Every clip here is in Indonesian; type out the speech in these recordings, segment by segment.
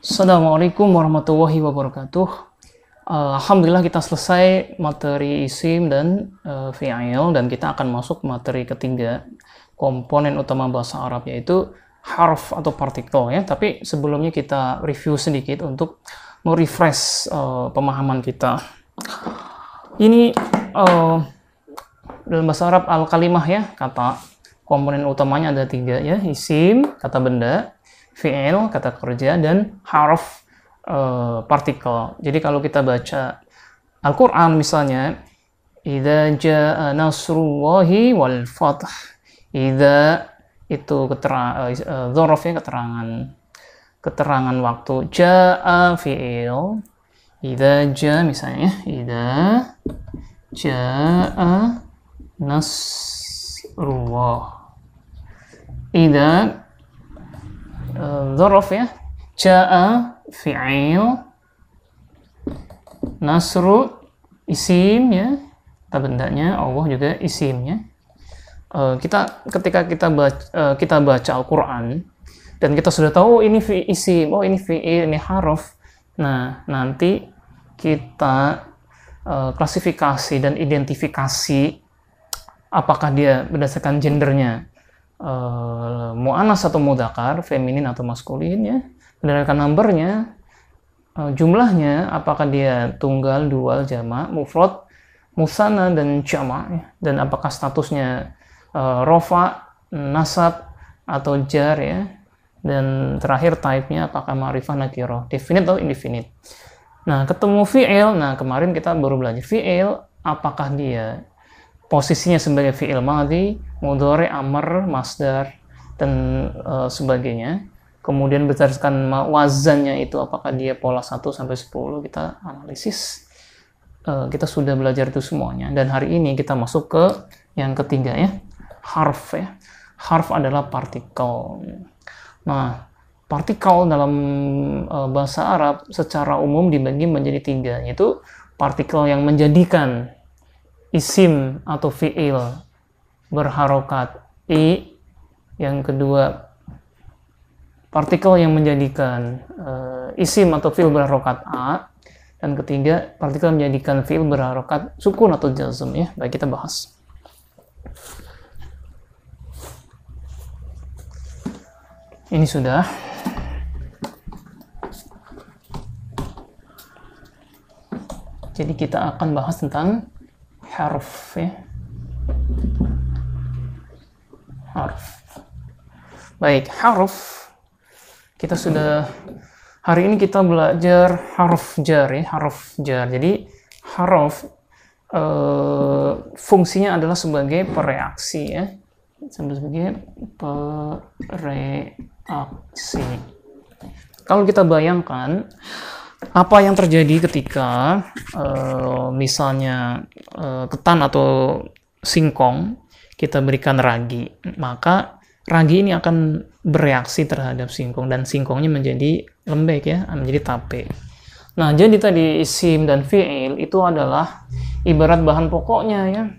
Assalamualaikum warahmatullahi wabarakatuh. Alhamdulillah kita selesai materi isim dan fi'il, dan kita akan masuk materi ketiga, komponen utama bahasa Arab, yaitu harf atau partikel ya. Tapi sebelumnya kita review sedikit untuk merefresh pemahaman kita. Ini dalam bahasa Arab al-kalimah ya, kata komponen utamanya ada tiga ya, isim kata benda, fi'il kata kerja, dan harf partikel. Jadi kalau kita baca Al-Quran misalnya, idza jaa nasrullahi wal fath, idza itu dzaraf ya, keterangan waktu, jaa fi'il, idza jaa misalnya, idza jaa nasrullah, idza dzaraf ya, jaa fi'il, nasru isim ya, kata bendanya, Allah juga isimnya. Ketika kita baca Al-Quran dan kita sudah tahu ini isim, ini fi'il, ini harf. Nah, nanti kita klasifikasi dan identifikasi apakah dia berdasarkan gendernya, mu'annas atau mudzakkar, feminin atau maskulin ya, berdasarkan numbernya, jumlahnya, apakah dia tunggal, dual, jamak, mufrad, musanna, dan jamak ya, dan apakah statusnya rofa, nasab, atau jar ya, dan terakhir type-nya apakah ma'rifah, nakirah, definite atau indefinite. Nah, ketemu fi'il, nah kemarin kita baru belajar fi'il, apakah dia posisinya sebagai fi'il madhi, mudhari, amr, masdar, dan sebagainya. Kemudian berdasarkan wazannya itu apakah dia pola 1 sampai 10, kita analisis. Kita sudah belajar itu semuanya, dan hari ini kita masuk ke yang ketiga ya, harf ya. Harf adalah partikel. Nah, partikel dalam bahasa Arab secara umum dibagi menjadi tiga, yaitu partikel yang menjadikan isim atau fi'il berharokat i, yang kedua partikel yang menjadikan isim atau fi'il berharokat a, dan ketiga partikel yang menjadikan fi'il berharokat sukun atau jazm ya. Baik, kita bahas. Ini sudah. Jadi kita akan bahas tentang harf ya. Harf. Baik, harf. Kita sudah, hari ini kita belajar harf jar ya, harf jar. Jadi harf fungsinya adalah sebagai pereaksi ya. Sebagai pereaksi. Kalau kita bayangkan apa yang terjadi ketika misalnya ketan atau singkong kita berikan ragi, maka ragi ini akan bereaksi terhadap singkong dan singkongnya menjadi lembek ya, menjadi tape. Nah, jadi tadi isim dan fi'il itu adalah ibarat bahan pokoknya ya,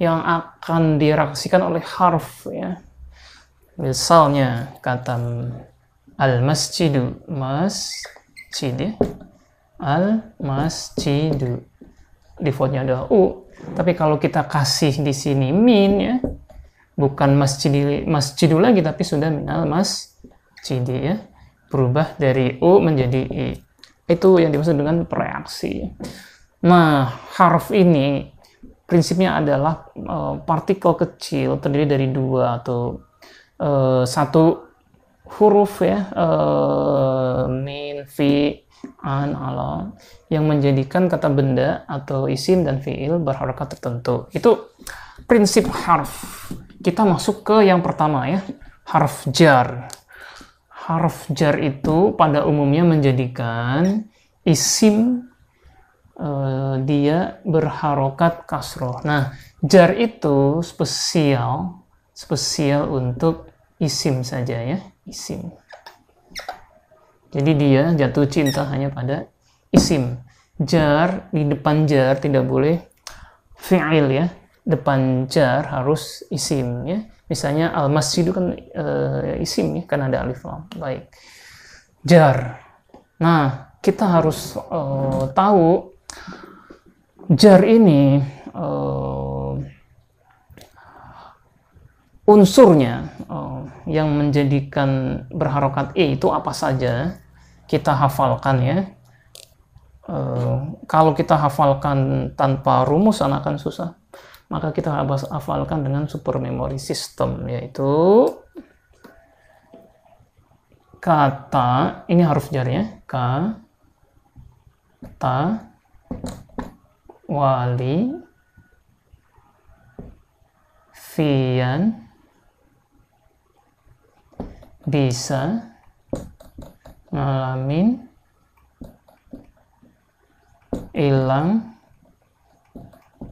yang akan direaksikan oleh harf ya. Misalnya kata al-masjidu, masjid ya, al-masjidu, defaultnya ada u, tapi kalau kita kasih di sini min ya, bukan masjidu lagi, tapi sudah minal masjidi ya, berubah dari u menjadi i. Itu yang dimaksud dengan pereaksi. Nah, harf ini prinsipnya adalah partikel kecil terdiri dari dua atau satu huruf ya, min, fi, an, ala, yang menjadikan kata benda atau isim dan fi'il berharokat tertentu. Itu prinsip harf. Kita masuk ke yang pertama ya, harf jar. Harf jar itu pada umumnya menjadikan isim dia berharokat kasroh. Nah, jar itu spesial untuk isim saja ya, isim. Jadi dia jatuh cinta hanya pada isim. Jar, di depan jar tidak boleh fi'il ya, depan jar harus isim ya. Misalnya al-masjidu kan isim ya, kan ada alif lam. Baik. Jar. Nah, kita harus tahu jar ini unsurnya yang menjadikan berharokat i itu apa saja. Kita hafalkan ya. Kalau kita hafalkan tanpa rumus akan susah. Maka kita hafalkan dengan super memory system, yaitu kata, ini huruf jar ya, kata, wali, fian, bisa, ngalamin, ilang,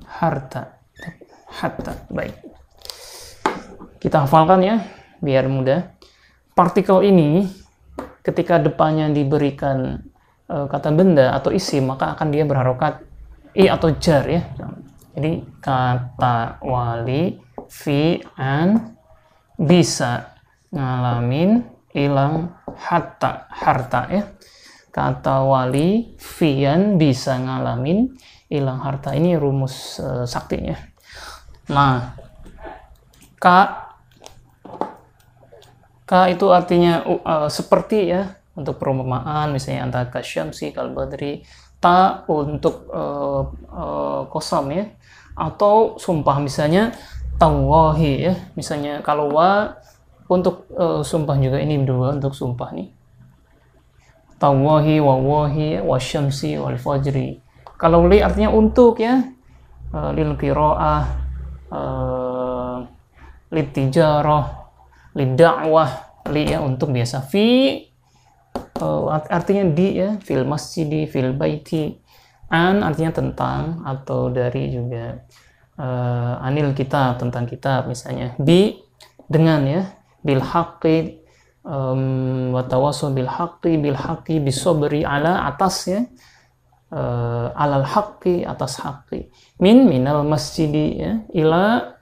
harta. Baik, kita hafalkan ya biar mudah. Partikel ini ketika depannya diberikan kata benda atau isim, maka akan dia berharokat i atau jar ya. Jadi kata, wali, fi'an, bisa, ngalamin, ilang, harta ya. Kata, wali, fi'an, bisa, ngalamin, ilang, harta. Ini rumus saktinya. Nah, K itu artinya seperti ya, untuk perumpamaan misalnya antara kasyamsi, kalbadri. Ta untuk kosam ya, atau sumpah misalnya tawahi ya. Misalnya kalau wa untuk sumpah juga, ini dua untuk sumpah nih. Tawahi, wawahi, wasyamsi, wal fajri. Kalau li artinya untuk ya, lil qiraah, litijarah, lida'wah, li ya untuk biasa. Fi artinya di ya, fil masjidi, fil baiti. An artinya tentang atau dari juga. Anil kitab, tentang kitab misalnya. Bi dengan ya, bil haqqi, wa tawassaw bil haqqi bisobri, ala atas ya, alal haqqi atas haqqi. Minal masjidi ya, ila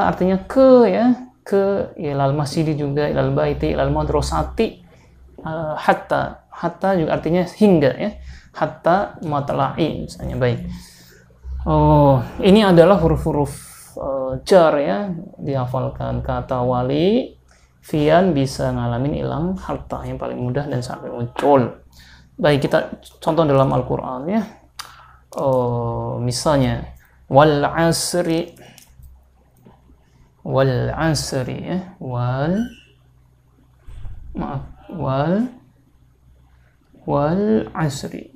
artinya ke ya, ke, ilal masjidi juga, ilal baiti, ilal madrasati, hatta juga artinya hingga ya, hatta matla'i misalnya. Baik, ini adalah huruf-huruf jar ya, dihafalkan. Kata, wali, fian, bisa, ngalamin, ilang, harta, yang paling mudah dan sampai muncul. Baik, kita contoh dalam Al-Quran ya. Misalnya wal asri ya, wal asri.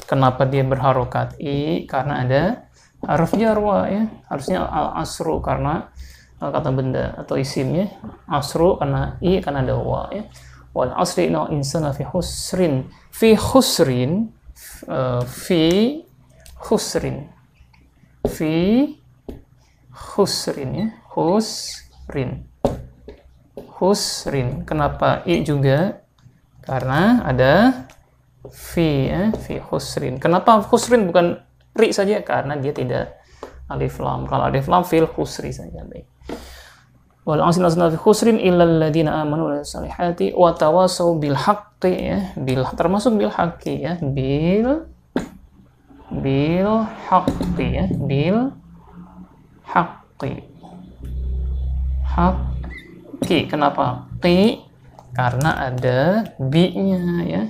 Kenapa dia berharokat i? Karena ada haruf jar wa ya, harusnya al asru karena kata benda atau isimnya, asru karena i, karena ada wa ya. Wal asri inna insana fi khusrin ya, khusrin. Kenapa i juga? Karena ada fi ya, fi khusrin. Kenapa khusrin bukan ri saja? Karena dia tidak alif lam. Kalau alif lam fil khusri saja. Baik. Wal asri fi khusrin illal ladzina amanu wa salihati wa tawasaw bil haqqi ya, termasuk bil haqqi ya, bil haqqi ya, bil haqqi. Kenapa qi? Karena ada bi-nya ya,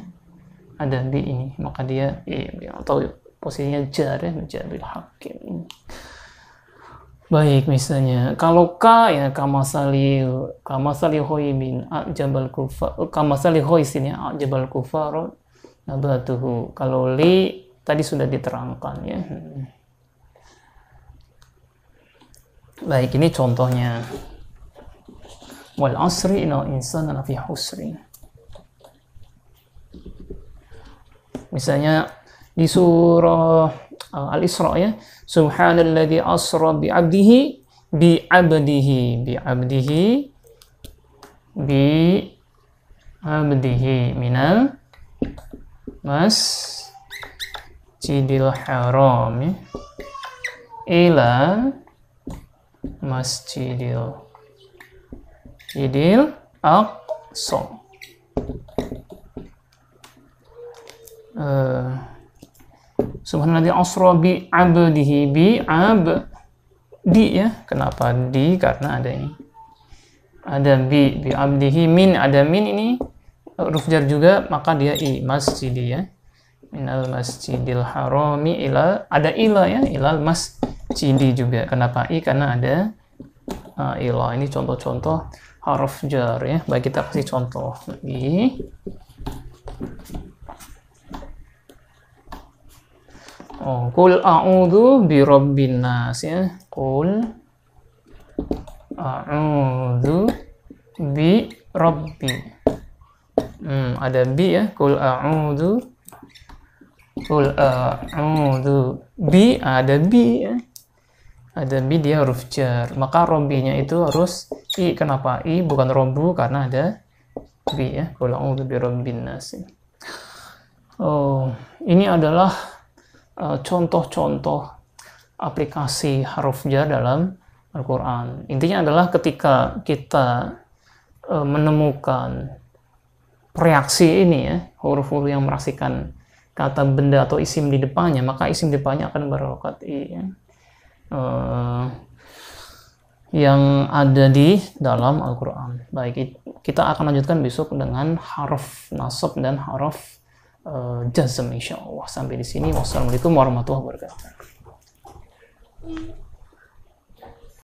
ada bi ini, maka dia atau posisinya jar ya, jar bil haqqi. Baik, misalnya kalau ka ya, kamasali hoimin jabal kufar, kamasali hoisin ya, jabal kufar nabatuhu. Kalau li tadi sudah diterangkan ya. Baik, ini contohnya. Wal asri innal insana lafi khusri. Misalnya di surah Al-Isra ya, subhanalladzi asra bi 'abdihi minal masjidil haram ya, ila masjidil so. Subhanalladzi asra bi abdihi bi abdi ya. Kenapa di? Karena ada ini. Ada bi abdihi, min ada min ini huruf jar juga, maka dia i masjidi ya. Minal masjidil harami ila, ada ila ya, ilal masjidi juga. Kenapa i? Karena ada ila. Ini contoh-contoh huruf jar ya. Baik, kita kasih contoh lagi. Qul a'udzu birabbin nas ya. Qul a'udzu bi rabbi. Ada bi ya. Qul a'udzu bi, ada bi ya. Ada bi, dia huruf jar. Maka robbinya itu harus i. Kenapa i bukan robbu? Karena ada bi ya. Qul a'udzu bi rabbin nas. Ini adalah contoh-contoh aplikasi huruf jar dalam Al-Quran. Intinya adalah ketika kita menemukan reaksi ini ya, huruf-huruf yang meraksikan kata benda atau isim di depannya, maka isim di depannya akan berharokat i ya. Yang ada di dalam Al-Quran. Baik, kita akan lanjutkan besok dengan haruf nasab dan haruf jazm insyaallah. Sampai di sini. Wassalamualaikum warahmatullahi wabarakatuh.